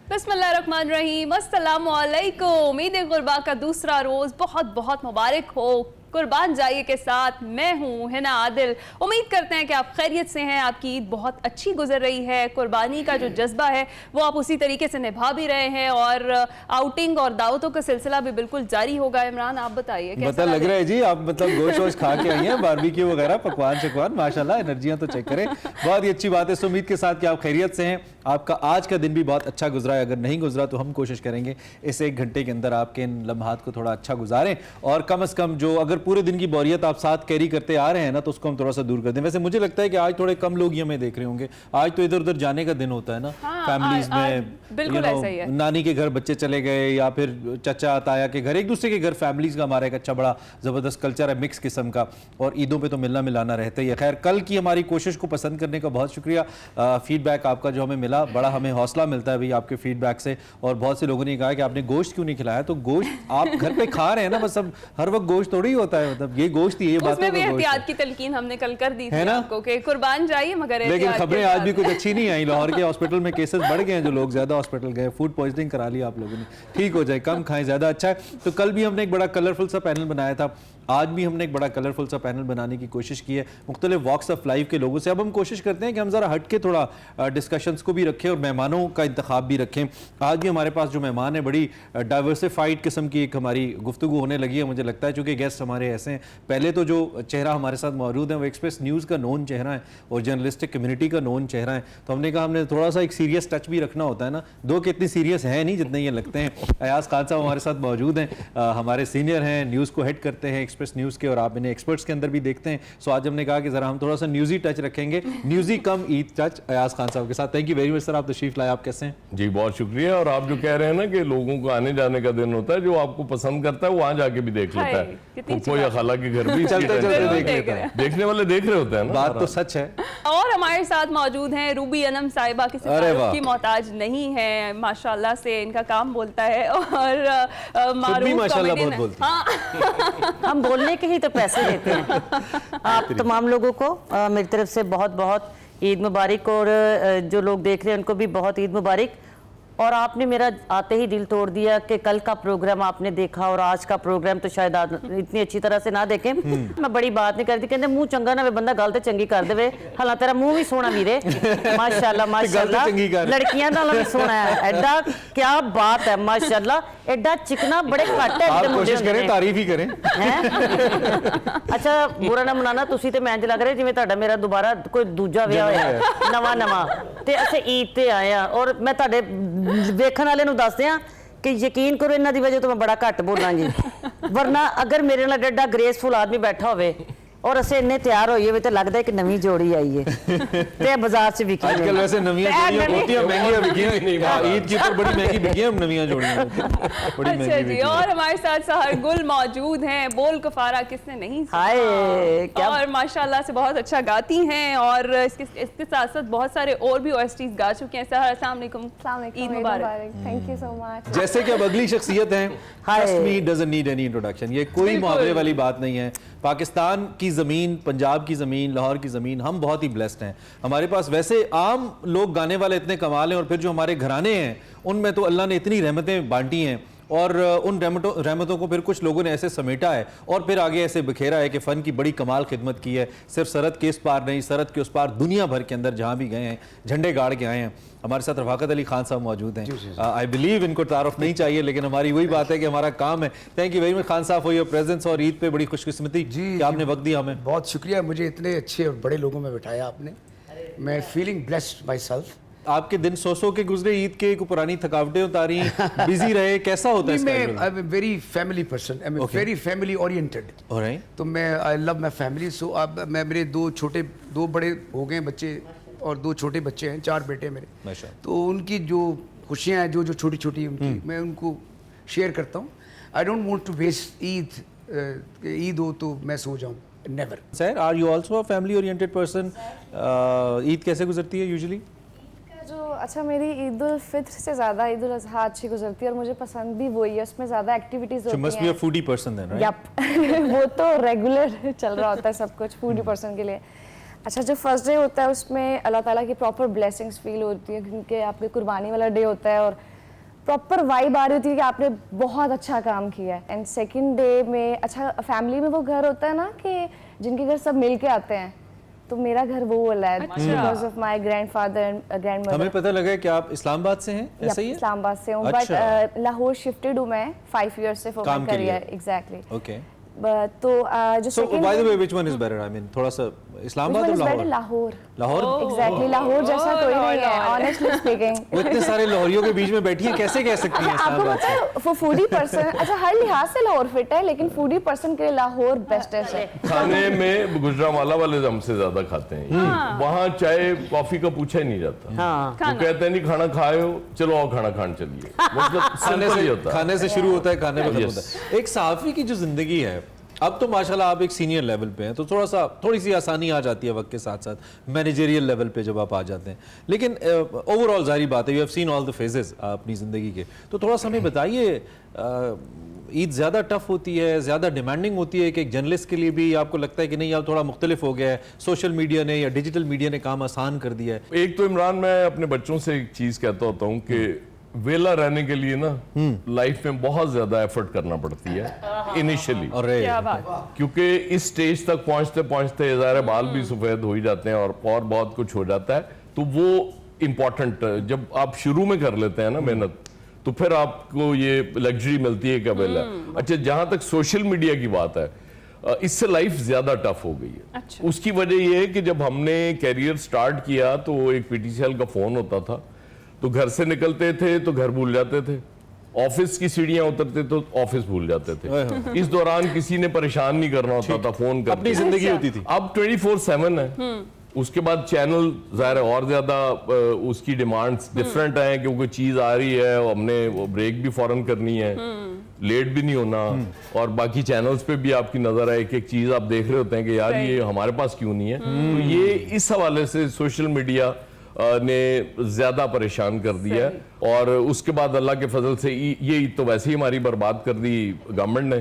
बिस्मिल्लाहिर्रहमानिर्रहीम, अस्सलामुअलैकुम। ईद कुर्बा का दूसरा रोज़ बहुत बहुत मुबारक हो। कुर्बान जाइए के साथ मैं हूँ हिना आदिल। उम्मीद करते हैं कि आप खैरियत से हैं, आपकी ईद बहुत अच्छी गुजर रही है। कुर्बानी का जो जज्बा है वो आप उसी तरीके से निभा भी रहे हैं और आउटिंग और दावतों का सिलसिला भी बिल्कुल जारी होगा। इमरान, आप बताइए पता लग रहा है जी, आप मतलब गोश्त वोश्त खा के आई हैं, बारबेक्यू वगैरह पकवान शकवान, माशाल्लाह एनर्जियां तो चेक करें, बहुत ही अच्छी बात है। उम्मीद के साथ कि आप खैरियत से हैं, आपका आज का दिन भी बहुत अच्छा गुजरा है। अगर नहीं गुजरा तो हम कोशिश करेंगे इस 1 घंटे के अंदर आपके इन लम्हात को थोड़ा अच्छा गुजारें और कम से कम जो अगर पूरे दिन की बोरियत आप साथ कैरी करते आ रहे हैं ना, तो उसको हम थोड़ा सा दूर कर दें। वैसे मुझे लगता है कि आज थोड़े कम लोग ये हमें देख रहे होंगे, आज तो इधर उधर जाने का दिन होता है ना, फैमिलीज में, बिल्कुल ऐसा ही है। नानी के घर बच्चे चले गए या फिर चचा ताया के घर, एक दूसरे के घर, फैमिलीज का हमारा एक अच्छा बड़ा जबरदस्त कल्चर है मिक्स किस्म का, और ईदों पे तो मिलना मिलाना रहता ही है। खैर, कल की हमारी कोशिश को पसंद करने का बहुत शुक्रिया। फीडबैक आपका जो हमें मिला, बड़ा हमें हौसला मिलता है भाई आपके फीडबैक से। और बहुत से लोगों ने कहा कि आपने गोश्त क्यों नहीं खिलाया, तो गोश्त आप घर पे खा रहे हैं ना, बस अब हर वक्त गोश्त थोड़ी होता है, मतलब ये गोश्त ही, ये बात उसमें भी एहतियात की तलकीन हमने कल कर दी थी आपको कि कुर्बान जाइए मगर, लेकिन खबरें आज भी कुछ अच्छी नहीं आई। लाहौर के हॉस्पिटल में केसेस बढ़ गए हैं, जो लोग ज्यादा हॉस्पिटल गए, फूड पॉइजनिंग करा लिया आप लोगों ने। ठीक हो जाए, कम खाएं, ज्यादा अच्छा है। तो कल भी हमने एक बड़ा कलरफुल सा पैनल बनाया था, आज भी हमने एक बड़ा कलरफुल सा पैनल बनाने की कोशिश की है मुख्तलिफ वॉक्स ऑफ लाइफ के लोगों से। अब हम कोशिश करते हैं कि हम जरा हट के थोड़ा डिस्कशंस को भी रखें और मेहमानों का इंतखाब भी रखें। आज भी हमारे पास जो मेहमान है, बड़ी डाइवर्सिफाइड किस्म की एक हमारी गुफ्तगू होने लगी है मुझे लगता है, चूँकि गेस्ट हमारे ऐसे हैं। पहले तो जो चेहरा हमारे साथ मौजूद है वो एक्सप्रेस न्यूज़ का नोन चेहरा है और जर्नलिस्टिक कम्युनिटी का नोन चेहरा है, तो हमने कहा हमने थोड़ा सा एक सीरियस टच भी रखना होता है ना, दो कि इतनी सीरियस है नहीं जितने ये लगते हैं। अयाज खान साहब हमारे साथ मौजूद हैं, हमारे सीनियर हैं, न्यूज़ को हेड करते हैं एक्सप्रेस न्यूज़ के, और आप इन्हें एक्सपर्ट्स के अंदर भी देखते हैं। सो आज हमने कहा कि जरा हम थोड़ा सा न्यूज़ी टच रखेंगे, न्यूज़ी कम ईद टच अयाज खान साहब के साथ। Thank you very much sir, आप तशरीफ लाए, आप कैसे हैं? जी बहुत शुक्रिया। और आप जो कह रहे हैं ना कि लोगों को आने जाने का दिन होता है, जो आपको पसंद करता है वो वहाँ जाके भी देख लेता है, फुप्पो या खाला के घर भी चलते चलते देख लेता है, देखने वाले देख रहे होते हैं ना, बात तो सच है। और हमारे साथ मौजूद हैं रूबी अनम साहिबा, किसी तारीफ की मोहताज नहीं है, माशाल्लाह से इनका काम बोलता है और माशाल्लाह बहुत बोलती है। हाँ। हम बोलने के ही तो पैसे देते हैं। आप तमाम लोगों को मेरी तरफ से बहुत बहुत ईद मुबारक, और जो लोग देख रहे हैं उनको भी बहुत ईद मुबारक। और आपने मेरा आते ही दिल तोड़ दिया कि कल का प्रोग्राम आपने देखा और आज का प्रोग्राम तो शायद इतनी अच्छी तरह से ना देखें। मैं बड़ी बात नहीं करती, कहते मुंह चंगा ना वे बंदा गल ते चंगी कर देवे। हालां तेरा मुंह भी सोना वीरे, माशाल्लाह माशाल्लाह, लड़कियां दा भी सोना है, एडा क्या बात है माशाल्लाह, एडा चिकना बड़े घट है। आप कोशिश करें तारीफ ही करें। अच्छा बुरा ना मनाना, तुसी ते मैं लग रहा जिवें तुहाडा मेरा दोबारा कोई दूजा विआह होया नवा नवा, ते असें ईद ते आए आ। और मैं तुहाडे वेखण वाले नूं दस दियां कि यकीन करो इन्हां दी वजह तो मैं बड़ा घट बोलांगी, वरना अगर मेरे नाल एडा ग्रेसफुल आदमी बैठा होवे और असें इन्ने तैयार होइए वे, तो लगदा है कि नवी जोड़ी आई है ते बाजार च बिकी। आजकल वैसे नवीं जोड़ियां होती हैं, महंगियां बिकियां नहीं, ईद की तो बड़ी महंगी बिकियां नवीं जोड़ियां बड़ी महंगी। अच्छा जी, और हमारे साथ सहर गुल मौजूद हैं, बोल कफारा किसने नहीं सुना, हाय क्या, और माशाल्लाह से बहुत अच्छा गाती हैं, और इसके साथ साथ बहुत सारे और भी ओएसटीज गा चुके हैं। सहर अस्सलाम वालेकुम, ईद मुबारक। Thank you so much. जैसे कि अब अगली शख्सियत है, trust me doesn't need any introduction, ये कोई मुहावरे वाली बात नहीं है। पाकिस्तान की ज़मीन, पंजाब की ज़मीन, लाहौर की ज़मीन, हम बहुत ही ब्लेस्ड हैं। हमारे पास वैसे आम लोग गाने वाले इतने कमाल हैं, और फिर जो हमारे घराने हैं उनमें तो अल्लाह ने इतनी रहमतें बांटी हैं, और उन रहमतों को फिर कुछ लोगों ने ऐसे समेटा है और फिर आगे ऐसे बिखेरा है कि फ़न की बड़ी कमाल खिदमत की है। सिर्फ सरहद के इस पार नहीं, सरहद के उस पार, दुनिया भर के अंदर जहाँ भी गए हैं झंडे गाड़ के आए हैं। हमारे साथ रफाकत अली खान साहब मौजूद हैं। आई बिलीव इनको तारुफ नहीं चाहिए, लेकिन हमारी वही बात है कि हमारा काम है। Thank you very much Khan साहब फॉर योर प्रेजेंस, और ईद पे बड़ी खुशकिस्मती कि आपने वक्त दिया हमें। बहुत शुक्रिया, मुझे इतने अच्छे और बड़े लोगों में बिठाया आपने। मैं फीलिंग ब्लेस्ड माई सेल्फ। आपके दिन सौ के गुजरे, ईद के को पुरानी थकावटें उतारी, बिजी रहे, कैसा होता है? मैं I am very family person, I am very family oriented. तो मैं आई लव माई फैमिली। सो अब मैं, मेरे दो बड़े हो गए बच्चे और 2 छोटे बच्चे हैं, 4 बेटे मेरे। तो उनकी जो खुशियाँ हैं, जो छोटी छोटी उनकी, मैं उनको शेयर करता हूँ। I don't want to waste Eid हो तो मैं सो जाऊँ, never. Sir, are you also a family oriented person? Eid कैसे गुजरती है यूजुअली? जो अच्छा, मेरी ईद उल फित्र से ज़्यादा ईद उल अज़हा अच्छी गुजरती है और मुझे पसंद भी वही है, उसमें ज़्यादा एक्टिविटीज़ So होती must be a हैं। foodie person then, right? Yup वो तो रेगुलर चल रहा होता है सब कुछ फूडी पर्सन के लिए। अच्छा, जो फर्स्ट डे होता है उसमें अल्लाह ताला की प्रॉपर ब्लेसिंग्स फील होती है, क्योंकि आपके कुर्बानी वाला डे होता है और प्रॉपर वाइब आ रही होती है कि आपने बहुत अच्छा काम किया है। एंड सेकंड डे में अच्छा, फैमिली में वो घर होता है ना कि जिनके घर सब मिल के आते हैं, तो मेरा घर वो वाला है because of my grandfather and grandmother. हमें पता लगा है कि आप इस्लामाबाद से हैं, ऐसा ही है? इस्लामाबाद से हूँ, अच्छा। बट लाहौर शिफ्टेड हूँ मैं 5 years से फॉर काम माय के लिए। करियर। एग्जैक्टली। Okay. तो जो So second by the way, which one is better? I mean, थोड़ा सा इस्लामाबाद और लाहौर? लाहौर। लाहौर? एग्जैक्टली, लाहौर जैसा कोई नहीं है, ऑनेस्टली स्पीकिंग। वो इतने सारे लाहौरियों के बीच में बैठी है, कैसे कह सकती हैं आपको इस्लामाबाद पता से? है फॉर फूडी पर्सन, अच्छा हर लिहाज से लाहौर फिट है, लेकिन फूडी पर्सन के लिए लाहौर बेस्ट है। खाने में गुजरांवाला वाले हमसे ज्यादा खाते हैं। वहाँ चाय कॉफी का पूछा ही नहीं जाता। हाँ। वो कहते हैं नहीं खाना खाए हो, चलो आओ खाना खाने चलिए। मतलब सिंपल ही होता है। खाने से शुरू होता है, खाने में खत्म Yes. होता है। एक सहाफ़ी की जो जिंदगी है, अब तो माशाल्लाह आप एक सीनियर लेवल पे हैं, तो थोड़ी सी आसानी आ जाती है वक्त के साथ साथ मैनेजरियल लेवल पे जब आप आ जाते हैं। लेकिन ओवरऑल जारी बात है, you have seen all the phases अपनी ज़िंदगी के, तो थोड़ा सा हमें बताइए, ईद ज़्यादा टफ होती है, ज़्यादा डिमांडिंग होती है कि एक जर्नलिस्ट के लिए भी आपको लगता है कि नहीं अब थोड़ा मुख्तलिफ हो गया है, सोशल मीडिया ने या डिजिटल मीडिया ने काम आसान कर दिया है? एक तो इमरान, मैं अपने बच्चों से एक चीज कहता होता हूँ कि वेला रहने के लिए ना लाइफ में बहुत ज्यादा एफर्ट करना पड़ती है इनिशियली, और क्या बात। क्योंकि इस स्टेज तक पहुंचते पहुंचते ज़ाहिर है बाल भी सफेद हो ही जाते हैं और बहुत कुछ हो जाता है। तो वो इम्पोर्टेंट, जब आप शुरू में कर लेते हैं ना मेहनत, तो फिर आपको ये लग्जरी मिलती है कबल है। अच्छा, जहां तक सोशल मीडिया की बात है, इससे लाइफ ज्यादा टफ हो गई है। अच्छा। उसकी वजह ये है कि जब हमने कैरियर स्टार्ट किया तो एक पीटीसीएल का फोन होता था, तो घर से निकलते थे तो घर भूल जाते थे, ऑफिस की सीढ़ियां उतरते तो ऑफिस भूल जाते थे। इस दौरान किसी ने परेशान नहीं करना होता था फोन करके, अपनी जिंदगी होती थी। अब 24/7 है। उसके बाद चैनल ज़ाहिर है और ज़्यादा उसकी डिमांड्स डिफरेंट हैं, क्योंकि चीज़ आ रही है और हमने ब्रेक भी फौरन करनी है, लेट भी नहीं होना, और बाकी चैनल्स पे भी आपकी नज़र है, एक एक चीज़ आप देख रहे होते हैं कि यार ये हमारे पास क्यों नहीं है। तो ये इस हवाले से सोशल मीडिया ने ज्यादा परेशान कर दिया है। और उसके बाद अल्लाह के फजल से ये तो वैसे ही हमारी बर्बाद कर दी गवर्नमेंट ने,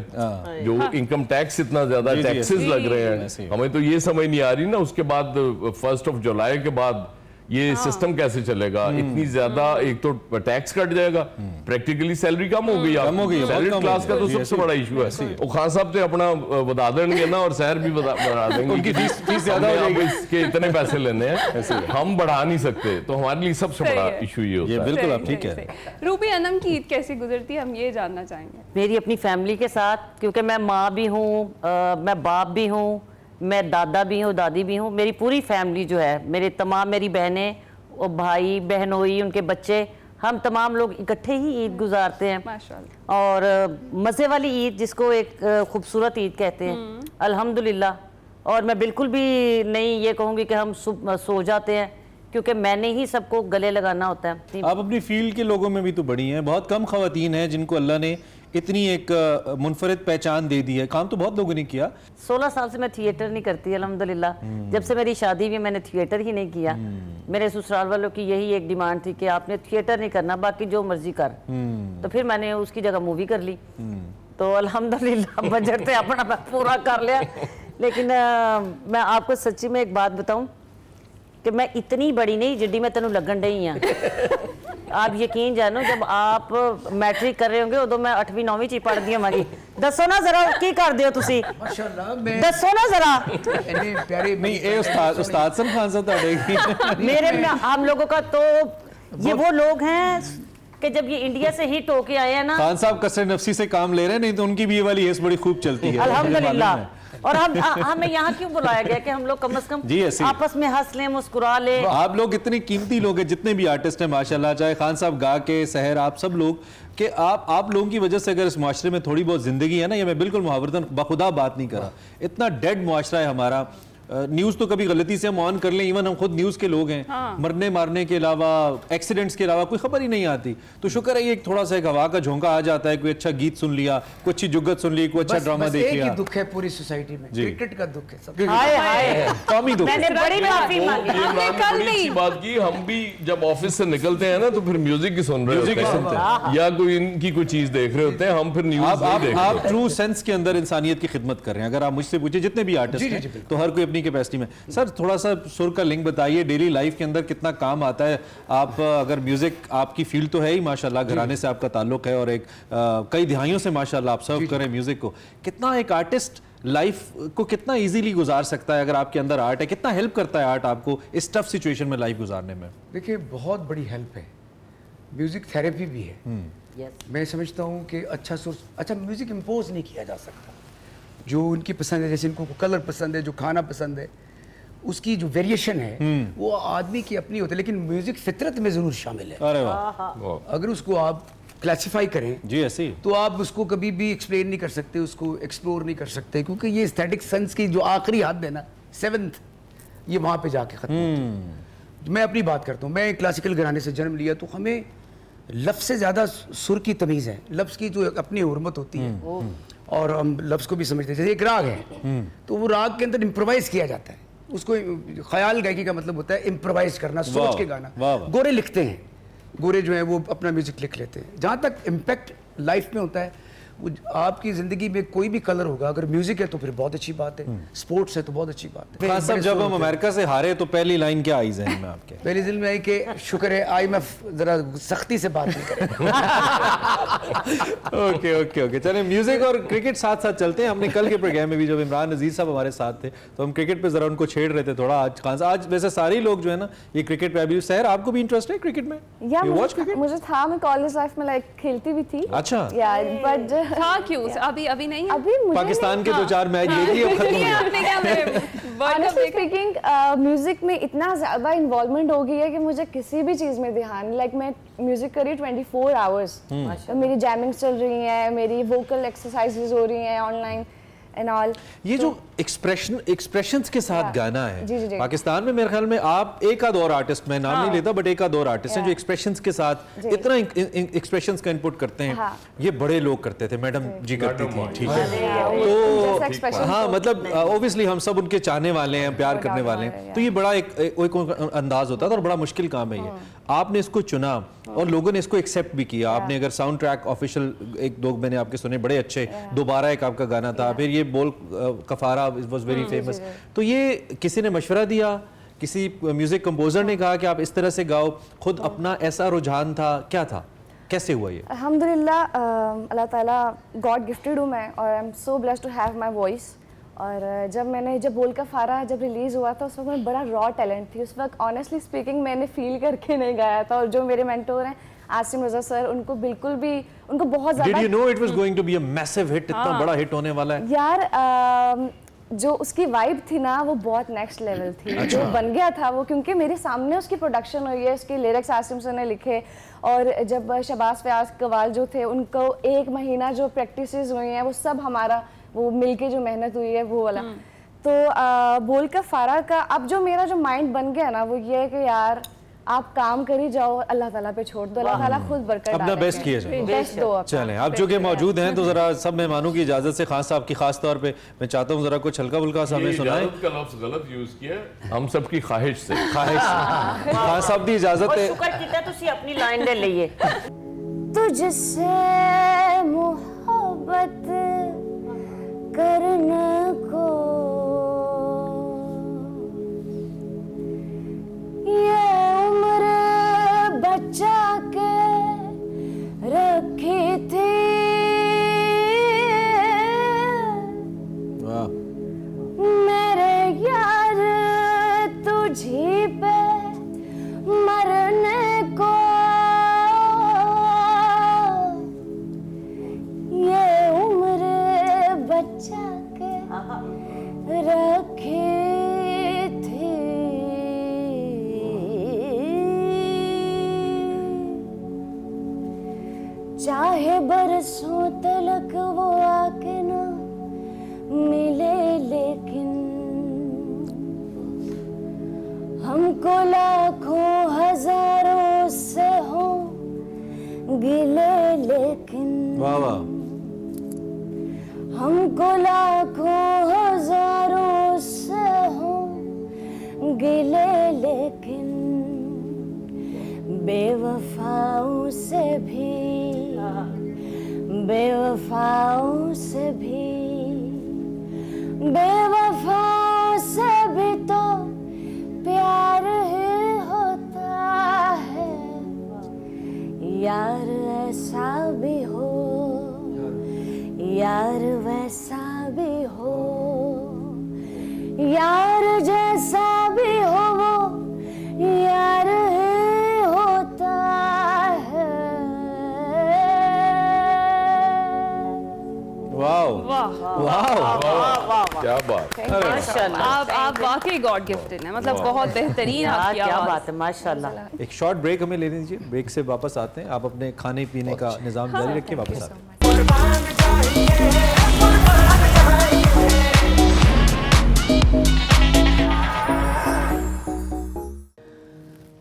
जो इनकम टैक्स इतना ज्यादा टैक्सेस लग रहे हैं, हमें तो ये समझ नहीं आ रही ना। उसके बाद 1 जुलाई के बाद ये सिस्टम कैसे चलेगा? इतनी ज्यादा, एक तो टैक्स कट जाएगा, प्रैक्टिकली सैलरी कम हो गई, सैलरी क्लास का तो सबसे बड़ा इशू है। और खान साहब तो अपना बता देंगे ना, और शहर भी बढ़ा देंगे, उनकी फीस ज्यादा हो जाएगी, इसके इतने पैसे लेने हैं, हम बढ़ा नहीं सकते। तो हमारे लिए सबसे बड़ा इशू ये होता है। बिल्कुल आप ठीक है। रूबी अनम की ईद कैसी गुजरती है, हम ये जानना चाहेंगे। मेरी अपनी फैमिली के साथ, क्योंकि मैं माँ भी हूँ, मैं बाप भी हूँ, मैं दादा भी हूँ, दादी भी हूँ, मेरी पूरी फैमिली जो है, मेरी बहनें और भाई बहनोई, उनके बच्चे, हम तमाम लोग इकट्ठे ही ईद गुजारते हैं। माशाल्लाह। और मज़े वाली ईद, जिसको एक खूबसूरत ईद कहते हैं, अल्हम्दुलिल्लाह। और मैं बिल्कुल भी नहीं ये कहूँगी कि हम सो जाते हैं, क्योंकि मैंने ही सबको गले लगाना होता है। आप अपनी फील्ड के लोगों में भी तो बड़ी हैं, बहुत कम खवातीन हैं जिनको अल्लाह ने इतनी एक मुनफरिद पहचान दे दी है। काम तो बहुत लोगों ने किया। 16 साल से मैं थिएटर नहीं करती अल्हम्दुलिल्लाह। जब से मेरी शादी हुई मैंने थिएटर ही नहीं किया। मेरे ससुराल वालों की यही एक डिमांड थी कि आपने थिएटर नहीं करना, बाकी जो मर्जी कर। तो फिर मैंने उसकी जगह मूवी कर ली। तो अल्हम्दुलिल्लाह बजट तो अपना पूरा कर लिया। लेकिन मैं आपको सच्ची में एक बात बताऊं कि मैं इतनी बड़ी नहीं जिड्डी मैं तेनों लगन रही हाँ। आप यकीन जानो, जब आप मैट्रिक कर रहे होंगे उदों मैं 8वीं 9वीं च पढ़ दी होवांगी। दसो ना जरा की कर दियो तुसी, माशाल्लाह, मैं दसो ना जरा। इतने प्यारे नहीं, ये उस्ताद सन खान साहब हम लोगों का तो ये वो लोग हैं कि जब ये इंडिया से हिट होके आए हैं ना, खान साहब कसर नफसी से काम ले रहे हैं, नहीं तो उनकी भी ये वाली हेस बड़ी खूब चलती है अल्हम्दुलिल्लाह। और हमें यहाँ क्यों बुलाया गया कि हम लोग कम से कम आपस में हंस लें, मुस्कुरा लें। आप लोग इतने कीमती लोग हैं, जितने भी आर्टिस्ट हैं माशाल्लाह, चाहे खान साहब गा के सहर, आप सब लोग, कि आप लोगों की वजह से अगर इस माशरे में थोड़ी बहुत जिंदगी है ना, ये मैं बिल्कुल मुहावरतन बखुदा बात नहीं कर रहा, इतना डेड मुआशरा है हमारा। न्यूज़ तो कभी गलती से हम ऑन कर लें, इवन हम खुद न्यूज़ के लोग हैं, मरने मारने के अलावा, एक्सीडेंट्स के अलावा कोई खबर ही नहीं आती। तो शुक्र है ये थोड़ा सा एक हवा का झोंका आ जाता है, कोई अच्छा गीत सुन लिया, कोई अच्छी जुगत सुन ली, कोई अच्छा ड्रामा देख एक लिया। ही दुख है पूरी सोसाइटी में, क्रिकेट का दुख है सब। हाय हाय कौमी दुख है। मैंने बड़ी माफी मांगी। ये इमरान ने कल बड़ी अच्छी नहीं। बात की, हम भी जब ऑफिस से निकलते हैं ना तो फिर म्यूजिक ही सुन रहे म्यूजिक ही होते सुनते हैं या कोई इनकी कोई चीज देख रहे होते हैं, हम फिर न्यूज नहीं देख आप रहे। ट्रू सेंस के अंदर इंसानियत की खिदमत कर रहे हैं। अगर आप मुझसे पूछे जितने भी आर्टिस्ट जी, जी, हैं जी, बिल्कुल। तो हर कोई अपनी कैपेसिटी में। सर थोड़ा सा सुर का लिंक बताइए, डेली लाइफ के अंदर कितना काम आता है। आप अगर म्यूजिक आपकी फील्ड तो है ही माशाल्लाह, घराने से आपका ताल्लुक है और एक कई दिहाइयों से माशाल्लाह आप सर्व करें म्यूजिक को, कितना एक आर्टिस्ट लाइफ को कितना इजीली गुजार सकता है अगर आपके अंदर आर्ट है? कितना हेल्प करता है आर्ट आपको इस टफ सिचुएशन में लाइफ गुजारने में? देखिए बहुत बड़ी हेल्प है, म्यूजिक थेरेपी भी है। Yes. मैं समझता हूँ कि अच्छा सोर्स, अच्छा म्यूजिक इम्पोज नहीं किया जा सकता। जो उनकी पसंद है, जैसे इनको कलर पसंद है, जो खाना पसंद है, उसकी जो वेरिएशन है वो आदमी की अपनी होती है, लेकिन म्यूजिक फितरत में जरूर शामिल है। अरे वाह, अगर उसको आप क्लासिफाई करें जी ऐसी तो आप उसको कभी भी एक्सप्लेन नहीं कर सकते, उसको एक्सप्लोर नहीं कर सकते, क्योंकि ये एस्थेटिक सेंस की जो आखिरी हद है ना, 7th, ये वहाँ पे जाके खत्म होती है। मैं अपनी बात करता हूँ, मैं क्लासिकल घराने से जन्म लिया, तो हमें लफ्ज़ से ज़्यादा सुर की तमीज़ है, लफ्ज़ की जो अपनी हुर्मत होती है और हम लफ्ज़ को भी समझते हैं। जैसे एक राग है तो वो राग के अंदर इम्प्रोवाइज किया जाता है, उसको ख्याल गायकी का मतलब होता है इम्प्रोवाइज करना, सोच के गाना। गोरे लिखते हैं, गोरे जो है वो अपना म्यूजिक लिख लेते हैं। जहाँ तक इम्पैक्ट लाइफ में होता है, वो आपकी ज़िंदगी में कोई भी कलर होगा, अगर म्यूजिक है तो फिर बहुत अच्छी बात है, स्पोर्ट्स है तो बहुत अच्छी बात है। खान साहब जब हम अमेरिका से हारे तो पहली लाइन क्या आई जहन में आपके? पहले दिल में आई कि शुक्र है IMF जरा सख्ती से बात नहीं करेगा। ओके ओके ओके, चले म्यूजिक और क्रिकेट साथ साथ चलते हैं। हमने कल के प्रोग्राम में भी जब इमरान अजीज साहब हमारे साथ थे तो हम क्रिकेट पे जरा उनको छेड़ रहे थे थोड़ा। आज खान साहब, आज वैसे सारे लोग जो है ना ये क्रिकेट पे अभी, शहर आपको भी इंटरेस्ट है क्रिकेट में? या You watch cricket? मुझे था, मैं कॉलेज लाइफ में लाइक खेलती भी थी। अच्छा। या बट था क्यों? अभी नहीं है? अभी मुझे पाकिस्तान के 2-4 मैच देख लिए, अब खत्म हो गया। आपने क्या मेरे वर्ल्ड कप ऑनेस्टली देखा? स्पीकिंग म्यूजिक में इतना ज़्यादा इन्वॉल्वमेंट हो गई है कि मुझे किसी भी चीज़ में ध्यान, लाइक मैं म्यूजिक कर रही 24 आवर्स, तो मेरी जैमिंग्स चल रही हैं, मेरी वोकल एक्सरसाइजेज हो रही हैं ऑनलाइन एंड ऑल। ये जो एक्सप्रेशंस के साथ गाना है, जी, जी, जी। पाकिस्तान में मेरे ख्याल में आप एक आध और आर्टिस्ट, मैं नाम नहीं लेता बट एक आध और आर्टिस्ट हैं जो एक्सप्रेशंस के साथ इतना एक्सप्रेशंस का इनपुट करते हैं। ये बड़े लोग करते थे, मैडम जी करती थी, ठीक है। तो हाँ, मतलब ऑब्वियसली हम सब उनके चाहने वाले हैं, प्यार करने वाले हैं, तो ये बड़ा एक अंदाज होता था और बड़ा मुश्किल काम है ये। आपने इसको चुना और लोगों ने इसको एक्सेप्ट भी किया। आपने अगर साउंड ट्रैक ऑफिशियल 1-2 मैंने आपके सुने, बड़े अच्छे, दोबारा एक आपका गाना था, फिर ये बोल कफारा वाज वेरी फेमस। तो ये किसी ने मशवरा दिया, किसी म्यूजिक कंपोजर ने कहा कि आप इस तरह से गाओ, खुद अपना ऐसा रुझान था, क्या था, कैसे हुआ ये? अल्हम्दुलिल्लाह, अल्लाह ताला गॉड गिफ्टेड हूँ मैं, और I am so blessed to have my voice. और जब बोल का फारा जब रिलीज़ हुआ था उस वक्त मैं बड़ा रॉ टैलेंट थी उस वक्त। ऑनेस्टली स्पीकिंग मैंने फील करके नहीं गाया था, और जो मेरे मेंटोर हैं आसिम रज़ा सर, उनको बिल्कुल भी, उनको बहुत ज़्यादा। Did you know it was going to be a massive hit? इतना बड़ा हिट होने वाला है यार, जो उसकी वाइब थी ना वो बहुत नेक्स्ट लेवल थी। जो बन गया था वो, क्योंकि मेरे सामने उसकी प्रोडक्शन हुई है, उसके लिरिक्स आसिम सर ने लिखे, और जब शहबाज फयाज कवाल जो थे उनको 1 महीना जो प्रैक्टिसेस हुई हैं वो सब हमारा वो मिलके जो मेहनत हुई है वो वाला। तो बोल का फारा का अब जो मेरा जो माइंड बन गया ना वो ये है कि यार आप काम कर ही जाओ, अल्लाह ताला पे छोड़ दो, अल्लाह ताला खुद बरकत अपना डालेंगे। बेस्ट किया जाए। बेस्ट दो अपना। चलें, आप जो कि मौजूद हैं तो जरा सब मेहमानों की इजाजत से खास साहब की खास तौर पे मैं चाहता हूँ जरा कुछ हल्का फुल्का सा हमें सुनाएं। इजाजत का लफ्ज गलत यूज किया, हम सबकी ख्वाहिश से। ख्वाहिश खान साहब की इजाजत और है। शुक्र कीता तुसी अपनी लाइन ले लईए। तुझसे मोहब्बत करने को ये उम्र बचा के रखी थी, वाह, मेरे यार तुझी पे मरने को ये उम्र बचा के रखी थी। चाहे बरसों तलक वो आके ना मिले, लेकिन हमको लाखों हजारों से हो गिले लेकिन वाह वाह, हमको लाखों हजारों से हो गिले लेकिन बेवफाओं से भी बेवफाओं से भी बेवफाओं से भी तो प्यार ही होता है यार ऐसा भी हो यार वैसा भी हो यार जैसा भी हो वो यार ही होता है। वाह वाह, क्या बात। आप वाकई गॉड गिफ्टेड हैं, मतलब बहुत बेहतरीन हाँ, आपकी क्या आवाज। बात है, माशाल्लाह। एक शॉर्ट ब्रेक हमें लेने दीजिए, ब्रेक से वापस आते हैं। आप अपने खाने पीने का निज़ाम जारी रखिए, वापस आते हैं।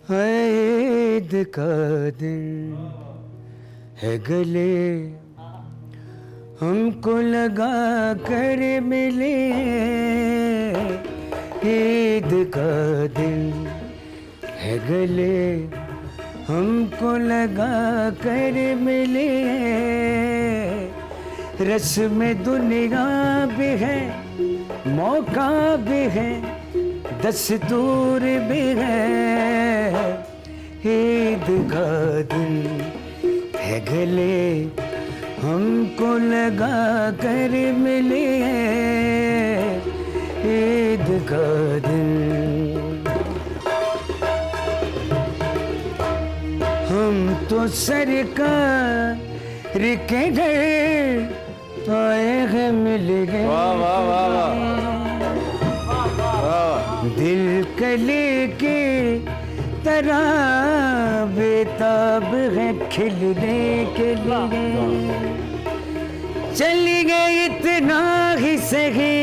ईद का दिन है गले हमको लगा कर मिले ईद का दिन है गले हमको लगा कर मिले रस्म दुनिया भी है मौका भी है दस्तूर भी है ईद का दिन है गले हमको लगा कर मिले ईद का दिन हम तो सरकार के घर आए हैं मिल गए वाह वाह वाह वाह, दिल कले के तरह बेताब है खिलने के लिए चली गई इतना ही सही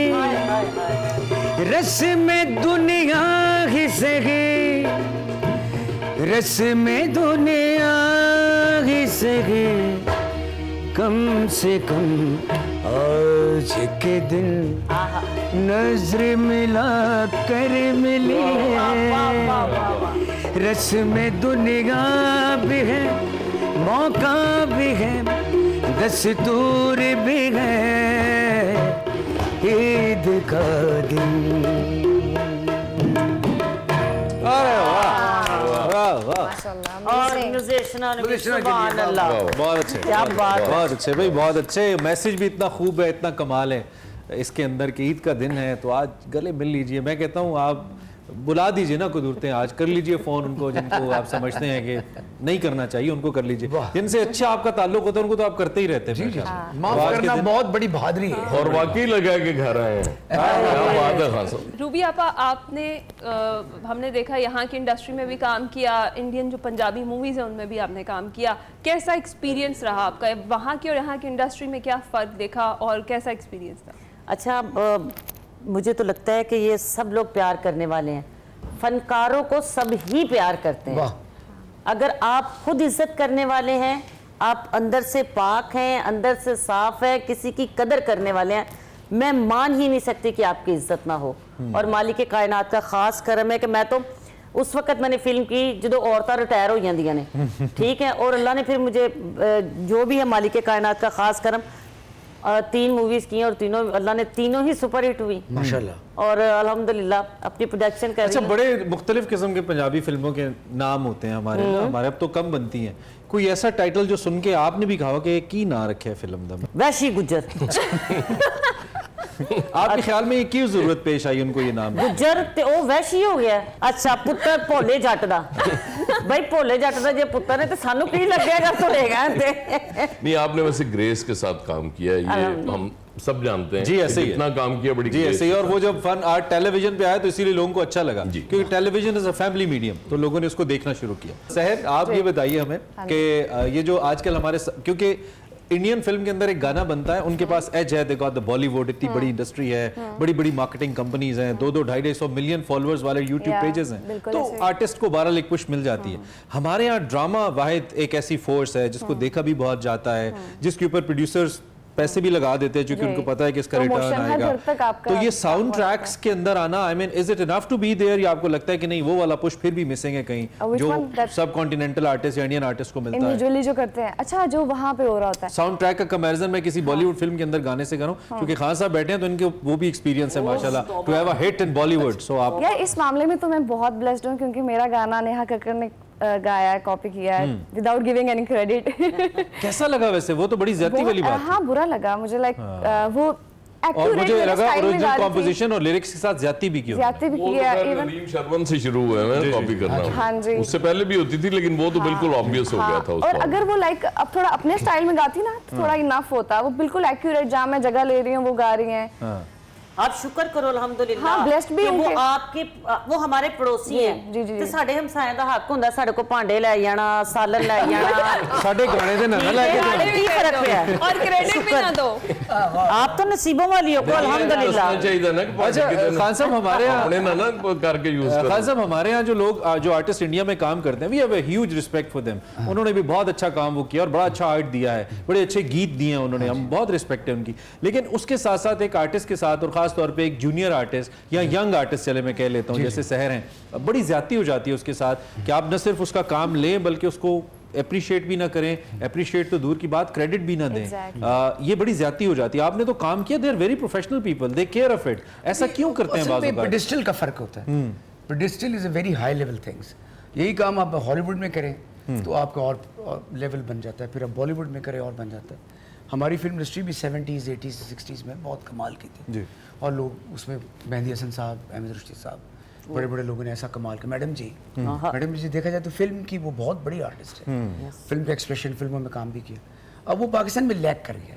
रस में दुनिया ही सही रस में दुनिया ही सही कम से कम आज के दिन नजर मिला कर मिली रस में दुनिया भी है मौका भी है दस्तूर भी है ईद का दिन अरे वाह वाह वाह, और म्यूजिशियन भी, सुभान अल्लाह। बहुत अच्छे, क्या बात है। बहुत अच्छे भाई, बहुत अच्छे। मैसेज भी इतना खूब है, इतना कमाल है इसके अंदर कि ईद का दिन है तो आज गले मिल लीजिए। मैं कहता हूँ आप बुला दीजिए ना कुछ औरतें, आज कर लीजिए फोन उनको जिनको आप समझते हैं कि नहीं करना चाहिए उनको कर लीजिए। जिनसे अच्छा आपका ताल्लुक होता है उनको तो आप करते ही रहते हैं। माफ करना बहुत बड़ी बहादुरी है और वाकई लगा के घर आए हैं, क्या बात है खान साहब। रूबी आपा, आपने हमने देखा यहाँ की इंडस्ट्री में भी काम किया, इंडियन जो पंजाबी मूवीज हैं उनमें भी आपने काम किया। कैसा एक्सपीरियंस रहा आपका, वहाँ की और यहाँ की इंडस्ट्री में क्या फ़र्क देखा और कैसा एक्सपीरियंस था? अच्छा, मुझे तो लगता है कि ये सब लोग प्यार करने वाले हैं, फनकारों को सब ही प्यार करते हैं। अगर आप खुद इज्जत करने वाले हैं, आप अंदर से पाक हैं, अंदर से साफ है, किसी की कदर करने वाले हैं, मैं मान ही नहीं सकती कि आपकी इज्जत ना हो। और मालिक कायनात का खास करम है कि मैं तो उस वक्त मैंने फिल्म की जो औरतां रिटायर हो जांदियां ने, ठीक है, और अल्लाह ने फिर मुझे जो भी है मालिक कायनात का खास करम 3 मूवीज की और तीनों अल्लाह ने तीनों ही सुपर हिट हुई माशाल्लाह। और अल्हम्दुलिल्लाह अपनी प्रोडक्शन कर अच्छा, रही बड़े मुख्तलिफ किस्म के पंजाबी फिल्मों के नाम होते हैं हमारे ना, हमारे अब तो कम बनती हैं। कोई ऐसा टाइटल जो सुन के आपने भी कहा कि की ना रखे है फिल्म दा? वैशी गुज्जर। आपके ख्याल में ये क्यों जरूरत पेश आई उनको ये नाम? गुज्जर ते ओ वैशी हो गया। अच्छा, पुत्र भोले जट दा, भाई भोले जट दा जे पुत्र है तो सानू की लगेगा तुरेगा ते। नहीं, आपने वैसे ग्रेस के साथ काम किया, ये हम सब जानते हैं। जी ऐसे ही इतना काम किया, बड़ी जी ऐसे ही। और वो जब फन आर्ट टेलीविजन पे आया तो इसीलिए लोगों को अच्छा लगा, जी। क्योंकि television is a family medium, तो लोगों ने उसको देखना शुरू किया। सहर, आप ये बताइए हमें कि ये जो आजकल हमारे क्योंकि इंडियन फिल्म के अंदर एक गाना बनता है, उनके पास एज है, दे गॉट द बॉलीवुड, इतनी बड़ी इंडस्ट्री है, बड़ी बड़ी मार्केटिंग कंपनीज हैं, 2-2-250 मिलियन फॉलोअर्स वाले यूट्यूब पेजेस हैं, तो आर्टिस्ट को 12 एक पुश मिल जाती है। हमारे यहाँ ड्रामा वाहिद एक ऐसी फोर्स है जिसको देखा भी बहुत जाता है, जिसके ऊपर प्रोड्यूसर्स पैसे भी लगा देते हैं क्योंकि उनको पता है कि इसका रिटर्न आएगा। तो ये साउंड ट्रैक्स के अंदर आना, I mean is it enough to be there, या आपको लगता है कि नहीं वो वाला पुश फिर भी मिसिंग है कहीं, जो सब कॉन्टिनेंटल आर्टिस्ट या इंडियन आर्टिस्ट को मिलता है इंडिविजुअली जो करते हैं? अच्छा, जो वहाँ पे हो रहा होता है साउंड ट्रैक का कंपैरिजन मैं किसी बॉलीवुड फिल्म के अंदर गाने से करूं, क्योंकि खान साहब बैठे हैं तो इनके वो भी एक्सपीरियंस है माशाल्लाह to have a hit in Bollywood. So आप यार इस मामले में तो मैं बहुत ब्लेस्ड हूँ क्योंकि मेरा गाना नेहा कक्कड़ ने गाया है, कॉपी किया है विदाउट गिविंग एनी क्रेडिट। कैसा लगा वैसे? वो तो बड़ी ज्यादती वाली बात है। हाँ, बुरा लगा मुझे, लाइक वो और मुझे लगा ओरिजिनल कॉम्पोजिशन और लिरिक्स के साथ ज्यादती भी की किया इवन रीम शर्मन से शुरू हुआ है कॉपी करना। हाँ जी, उससे पहले भी होती थी लेकिन वो तो बिल्कुल ऑब्वियस हो गया था और अगर वो लाइक अब थोड़ा अपने स्टाइल में गाती ना तो थोड़ा इनफ होता। वो बिल्कुल एक्यूरेट, जहाँ मैं जगह ले रही हूँ वो गा रही हैं। आप शुक्र करो अल्हम्दुलिल्लाह। हाँ, blessed भी कि वो उनके। आपके वो हमारे पड़ोसी हैं जी, जी, ਤੇ ਸਾਡੇ ਹਮਸਾਇਆਂ ਦਾ ਹੱਕ ਹੁੰਦਾ ਸਾਡੇ ਕੋ ਭਾਂਡੇ ਲੈ ਜਾਣਾ, ਸਾਲਨ ਲੈ ਜਾਣਾ। साडे गाने दे ना लेके जाओ। ਕੀ फर्क ਪਿਆ और क्रेडिट भी ना दो। आप तो नसीबों वाली हो अल्हम्दुलिल्लाह। चाहिए ना कि अच्छा खान साहब हमारे यहाँ अपने ना करके यूज कर। खान साहब हमारे यहाँ जो लोग जो आर्टिस्ट इंडिया में काम करते हैं, we have a huge respect for them. उन्होंने भी बहुत अच्छा काम वो किया और बड़ा अच्छा आर्ट दिया है, बड़े अच्छे गीत दिए हैं उन्होंने, हम बहुत रिस्पेक्ट है उनकी। लेकिन उसके साथ साथ एक आर्टिस्ट के साथ और खास तौर पे एक जूनियर आर्टिस्ट या यंग आर्टिस्ट, चले मैं कह लेता हूँ जैसे सहर हैं, बड़ी ज्यादती हो जाती है उसके साथ कि आप न सिर्फ उसका काम लें बल्कि उसको अप्रिशिएट भी ना करें, अप्रिशिएट तो दूर की बात क्रेडिट भी ना दें। ये बड़ी ज्यादती हो जाती है। आपने तो काम किया, they are very professional people, they care of it. ऐसा क्यों करते हैं बाज़ औक़ात? पेडिस्टल का फर्क होता है। Pedestal is a very high level things. यही काम आप हॉलीवुड में करें तो आपका और लेवल बन जाता है, फिर आप बॉलीवुड में करें और बन जाता है। हमारी फिल्म इंडस्ट्री भी 70s, 80s, 60s में बहुत कमाल की थी जी। और लोग उसमें मेहंदी हसन साहब, अहमद रशीद साहब, बड़े बड़े लोगों ने ऐसा कमाल किया। मैडम जी देखा जाए तो फिल्म की वो बहुत बड़ी आर्टिस्ट है। फिल्म का एक्सप्रेशन फिल्मों में काम भी किया। अब वो पाकिस्तान में लैक कर गया।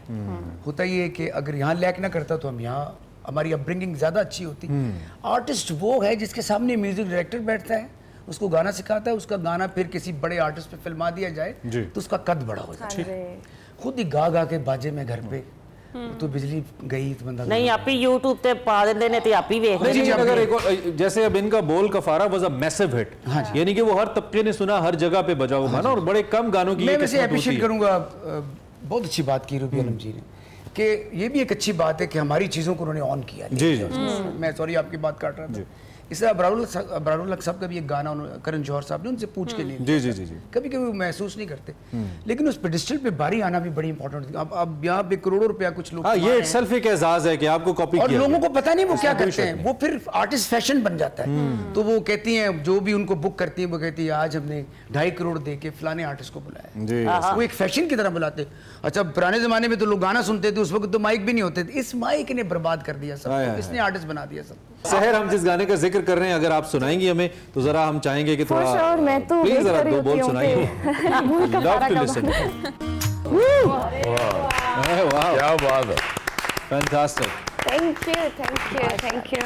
होता ये है कि अगर यहाँ लैक ना करता तो हम यहाँ हमारी अपब्रिंगिंग ज़्यादा अच्छी होती। आर्टिस्ट वो है जिसके सामने म्यूजिक डायरेक्टर बैठता है, उसको गाना सिखाता है, उसका गाना फिर किसी बड़े आर्टिस्ट पे फिल्मा दिया जाए तो उसका कद बड़ा हो जाता है। खुद ही गा के बाजे में घर पे तो बिजली गई तो बंदा नहीं आप ही YouTube ते पा देंदे ने ते आप ही वेख नहीं, अगर एक और जैसे अब इनका बोल कफारा वाज अ मैसिव हिट, यानी कि वो हर तबके ने सुना, हर जगह पे बजा हुआ गाना और बड़े कम गानों की मैं वैसे अप्रिशिएट करूंगा। बहुत अच्छी बात की रूबी आलम जी ने कि ये भी एक अच्छी बात है कि हमारी चीज़ों को उन्होंने ऑन किया। जी मैं सॉरी आपकी बात काट रहा था। इससे अबरारुल साहब का भी एक गाना करण जौहर साहब ने उनसे पूछ के लिए जी कभी कभी वो महसूस नहीं करते, लेकिन उस पेडिस्टल पे बारी आना भी बड़ी इंपॉर्टेंट थी। अब यहाँ पे करोड़ों रुपया कुछ लोग ये इटसेल्फ एक एजाज है कि आपको कॉपी और किया लोगों को पता नहीं वो क्या करते हैं, वो फिर आर्टिस्ट फैशन बन जाता है। तो वो कहती हैं, जो भी उनको बुक करती हैं वो कहती है आज हमने 2.5 करोड़ दे के फलाने आर्टिस्ट को बुलाया। वो एक फैशन की तरह बुलाते। अच्छा पुराने जमाने में तो लोग गाना सुनते थे, उस वक्त तो माइक भी नहीं होते थे। इस माइक ने बर्बाद कर दिया सब, इसने आर्टिस्ट बना दिया सब। सहर, हम जिस गाने का जिक्र कर रहे हैं अगर आप सुनाएंगी हमें तो जरा हम चाहेंगे कि थोड़ा sure, मैं तो प्लीज wait जरा कर रही दो बोल होती हूँ सुनाइए। Love to listen. वाह क्या बात है, fantastic. Thank you.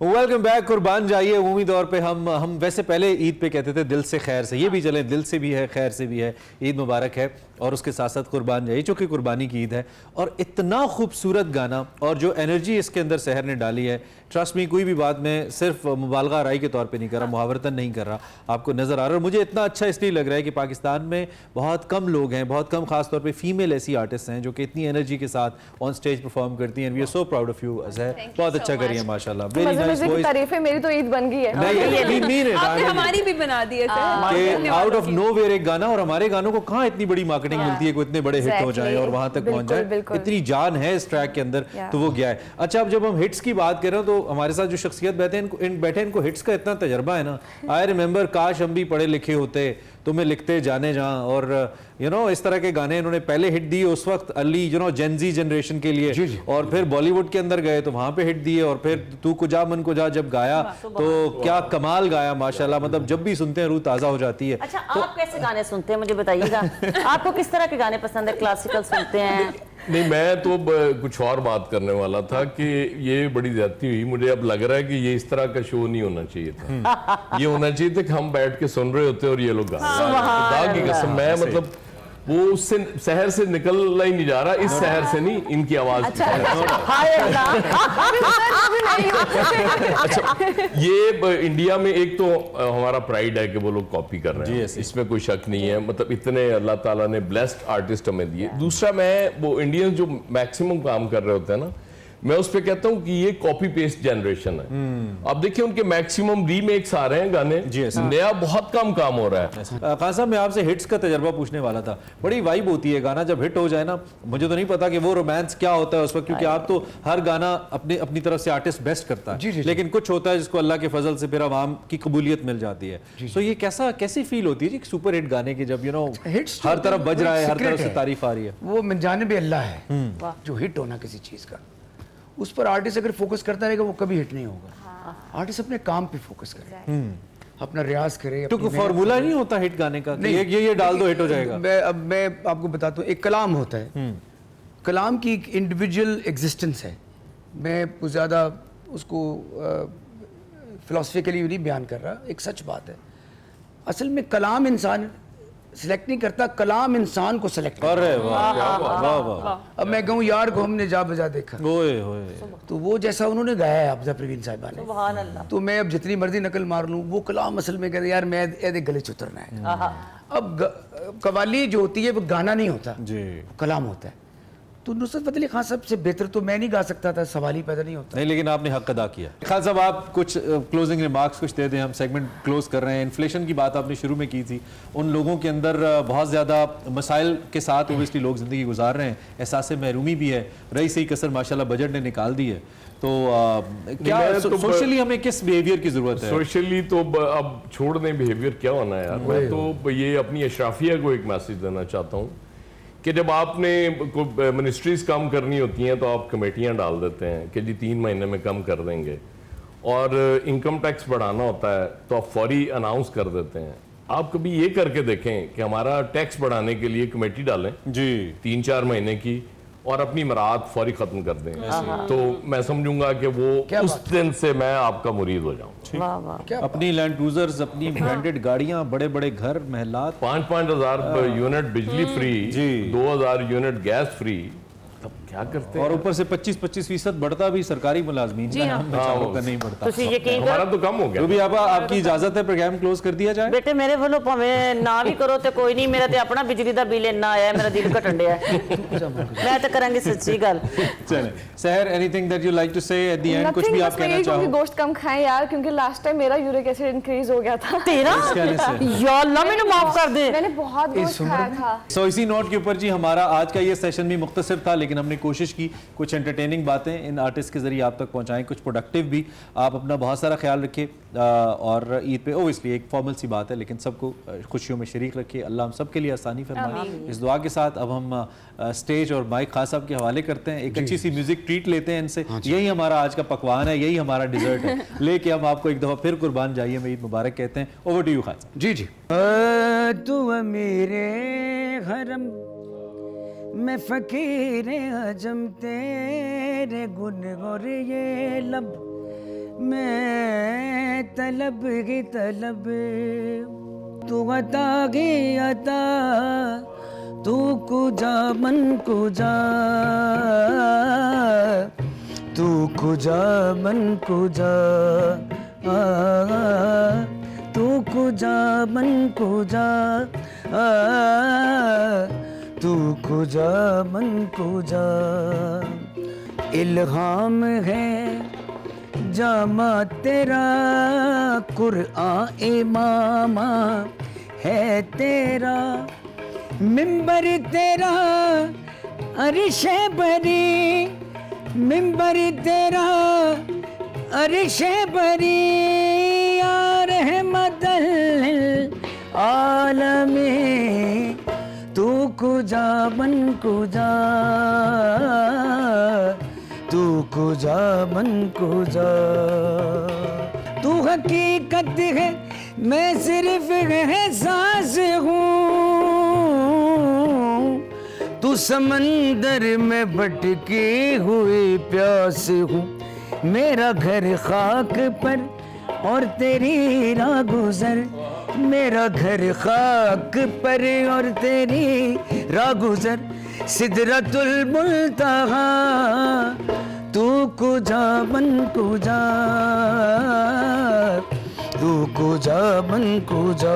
Welcome back. कुर्बान जाइए। उम्मीद तौर पे हम वैसे पहले ईद पे कहते थे दिल से खैर से, ये भी चले दिल से भी है खैर से भी है। ईद मुबारक है और उसके साथ साथ कुर्बान जाइए चूँकि कुर्बानी की ईद है। और इतना खूबसूरत गाना और जो एनर्जी इसके अंदर सहर ने डाली है, ट्रस्ट मी, कोई भी बात मैं सिर्फ मुबालगा राई के तौर पे नहीं कर रहा, मुहावरतन नहीं कर रहा, आपको नज़र आ रहा है। और मुझे इतना अच्छा इसलिए लग रहा है कि पाकिस्तान में बहुत कम लोग हैं, बहुत कम खास तौर पे फीमेल ऐसी आर्टिस्ट हैं जो कि इतनी एनर्जी के साथ ऑन स्टेज परफॉर्म करती हैं। We are so proud of you Azhar, बहुत अच्छा करिए माशाल्लाह। Very nice voice. तारीफें, मेरी तो ईद बन गई है। आपने हमारी भी बना दी है सर। आउट ऑफ नोवेयर एक गाना, और हमारे गानों को कहाँ इतनी बड़ी मार्केटिंग मिलती है कि इतने बड़े हिट हो जाएं और वहां तक पहुंच जाए। इतनी जान है इस ट्रैक के अंदर, तो वो गया है। अच्छा, अब जब हम हिट्स की बात कर रहे हो तो हमारे साथ जो शख्सियत बैठे इनको हिट्स का इतना तजर्बा है ना। आई रिमेंबर, काश हम भी पढ़े लिखे होते, तुम्हें लिखते जाने जहां, और यू नो इस तरह के गाने इन्होंने पहले हिट दिए उस वक्त Ali you know Gen Z generation के लिए, और फिर बॉलीवुड के अंदर गए तो वहां पे हिट दिए, और फिर तू कुजा मन कुजा जब गाया तो क्या कमाल गाया माशाल्लाह। मतलब जब भी सुनते हैं रूह ताज़ा हो जाती है। अच्छा, आप कैसे गाने सुनते हैं मुझे बताइएगा। आपको किस तरह के गाने पसंद है? क्लासिकल सुनते हैं, नहीं, मैं तो कुछ और बात करने वाला था कि ये बड़ी ज्यादती हुई। मुझे अब लग रहा है कि ये इस तरह का शो नहीं होना चाहिए था। ये होना चाहिए था कि हम बैठ के सुन रहे होते और ये लोग गा रहे हैं। खुदा की कसम, मैं मतलब वो उससे शहर से निकलना ही नहीं जा रहा, इस शहर से नहीं, इनकी आवाज की शहर से। अच्छा, ये इंडिया में एक तो हमारा प्राइड है कि वो लोग कॉपी कर रहे हैं, इसमें कोई शक नहीं है। मतलब इतने अल्लाह ताला ने ब्लेस्ड आर्टिस्ट हमें दिए। दूसरा, मैं वो इंडियंस जो मैक्सिमम काम कर रहे होते हैं ना, मैं उस पे कहता हूँ कि ये कॉपी पेस्ट जनरेशन है। अब देखिए उनके मैक्सिमम रीमेक्स आ रहे हैं गाने, नया बहुत कम काम हो रहा है। खान साहब, मैं आपसे हिट्स का तजर्बा पूछने वाला था। बड़ी वाइब होती है गाना जब हिट हो जाए ना। मुझे तो नहीं पता कि वो रोमांस क्या होता है उस वक्त, क्योंकि आप तो हर गाना अपनी तरफ से आर्टिस्ट बेस्ट करता है, लेकिन कुछ होता है जिसको अल्लाह के फजल से फिर आवाम की कबूलियत मिल जाती है। तो ये कैसी फील होती है जी सुपर हिट गाने की, जब हर तरफ बज रहा है, हर तरफ से तारीफ आ रही है? वो मिन जानिब अल्लाह है जो हिट होना किसी चीज का। उस पर आर्टिस्ट अगर फोकस करता रहेगा वो कभी हिट नहीं होगा। आर्टिस्ट अपने काम पे फोकस करे, अपना रियाज करे। तो कोई फार्मूला नहीं होता हिट गाने का कि ये डाल दो हिट हो जाएगा? मैं आपको बताता हूँ, एक कलाम होता है, कलाम की एक इंडिविजुअल एग्जिस्टेंस है। मैं ज़्यादा उसको फिलोसफिकली नहीं बयान कर रहा, एक सच बात है। असल में कलाम इंसान सिलेक्ट नहीं करता, कलाम इंसान को सिलेक्ट करता। अरे वाह वाह वाह। अब मैं कहूँ यार को हमने जा बजा देखा, ओए होए, तो वो जैसा उन्होंने गाया है अब्जा परवीन साहिबा ने, सुभान अल्लाह। तो मैं अब जितनी मर्जी नकल मार लूँ, वो कलाम असल में कहते यार मैं ऐसे गले उतरना है। अब कवाली जो होती है वो गाना नहीं होता जी, कलाम होता है। तो नुसरत फतेह अली खान साहब से बेहतर तो मैं नहीं गा सकता था, सवाल ही पैदा नहीं होता। नहीं, लेकिन आपने हक अदा किया। खान साहब, आप कुछ क्लोजिंग रिमार्क्स कुछ दे दें, हम सेगमेंट क्लोज कर रहे हैं। इन्फ्लेशन की बात आपने शुरू में की थी, उन लोगों के अंदर बहुत ज़्यादा मसाइल के साथ ओबियसली लोग ज़िंदगी गुजार रहे हैं, एहसास महरूमी भी है, रही सही कसर माशाल्लाह बजट ने निकाल दी है। तो क्या सोशली हमें किस बिहेवियर की जरूरत है? सोशली तो अब छोड़ दें बिहेवियर, क्या होना है यार। मैं तो ये अपनी अशराफिया को एक मैसेज देना चाहता हूँ कि जब आपने मिनिस्ट्रीज कम करनी होती हैं तो आप कमेटियां डाल देते हैं कि जी 3 महीने में कम कर देंगे, और इनकम टैक्स बढ़ाना होता है तो आप फौरी अनाउंस कर देते हैं। आप कभी ये करके देखें कि हमारा टैक्स बढ़ाने के लिए कमेटी डालें जी 3-4 महीने की, और अपनी मराद फौरी खत्म कर दें, तो मैं समझूंगा कि वो उस दिन से मैं आपका मुरीद हो जाऊं। अपनी लैंड क्रूजर्स, अपनी ब्रांडेड गाड़ियां, बड़े बड़े घर, महलात, 5-5 हजार यूनिट बिजली फ्री, 2000 यूनिट गैस फ्री, तब क्या करते हैं? और ऊपर से 25% बढ़ता भी सरकारी मुलाजमीन का नाम बेचारों का नहीं बढ़ता। हमारा तो कम हो गया। तो भी आपकी इजाजत है प्रोग्राम क्लोज कर दिया जाए? बेटे मेरे वालों भावें ना भी करो तो कोई नहीं, मेरा ते अपना बिजली दा बिल इन्ना आया है, मेरा दिल घटन दिया मैं तो करांगी सच्ची गल। चलें Sahar, anything that you like to say at the end, कुछ भी आप कहना चाहो? गोश्त कम खाएं यार, क्योंकि लास्ट टाइम मेरा यूरिक एसिड इंक्रीज हो गया था। तेरा या अल्लाह मैंने माफ कर दे, मैंने बहुत गोश्त खाया था। सो इसी नोट के ऊपर जी हमारा आज का ये सेशन भी मुख्तसर था, लेकिन हमने कोशिश की कुछ एंटरटेनिंग बातें इन आर्टिस्ट के जरिए आप तक पहुंचाएं, कुछ प्रोडक्टिव भी। आप अपना बहुत सारा ख्याल रखिए, और ईद पे ओबियसली एक फॉर्मल सी बात है, लेकिन सबको खुशियों में शरीक रखिए। अल्लाह हम सब के लिए आसानी फरमाए। इस दुआ के साथ अब हम स्टेज और माइक खान साहब के हवाले करते हैं, एक अच्छी सी म्यूजिक ट्रीट लेते हैं इनसे। यही हमारा आज का पकवान है, यही हमारा डिजर्ट है, लेके हम आपको एक दफ़ा फिर कुर्बान जाइए में ईद मुबारक कहते हैं। ओवर टू यू खान साहब। जी जी। तू मेरे हरम मैं फकीर अजम, तेरे गुन और ये लब मैं तलब ही तलब, तू अता ही अता, तू कुजा मन कुजा, तू कुजा मन कुजा, तू कुजा मन कुजा, तू कुजा मन कुजा। इल्हाम है जामा तेरा, कुरआन इमामा है तेरा, मिंबर तेरा अर्श बरी, मिंबर तेरा अर्श बरी, या रहमतल आलमीन, तू कुजा मन कुजा, तू कुजा मन कुजा। तू हकीकत है मैं सिर्फ एहसास हूँ, तू समंदर में भटकी हुई प्यास हूँ, मेरा घर खाक पर और तेरी राह गुजर, मेरा घर खाक पर और तेरी राह गुजर, सिदरतुल मुंतहा तू कुजा बन कुजा, तू कुजा बन कुजा।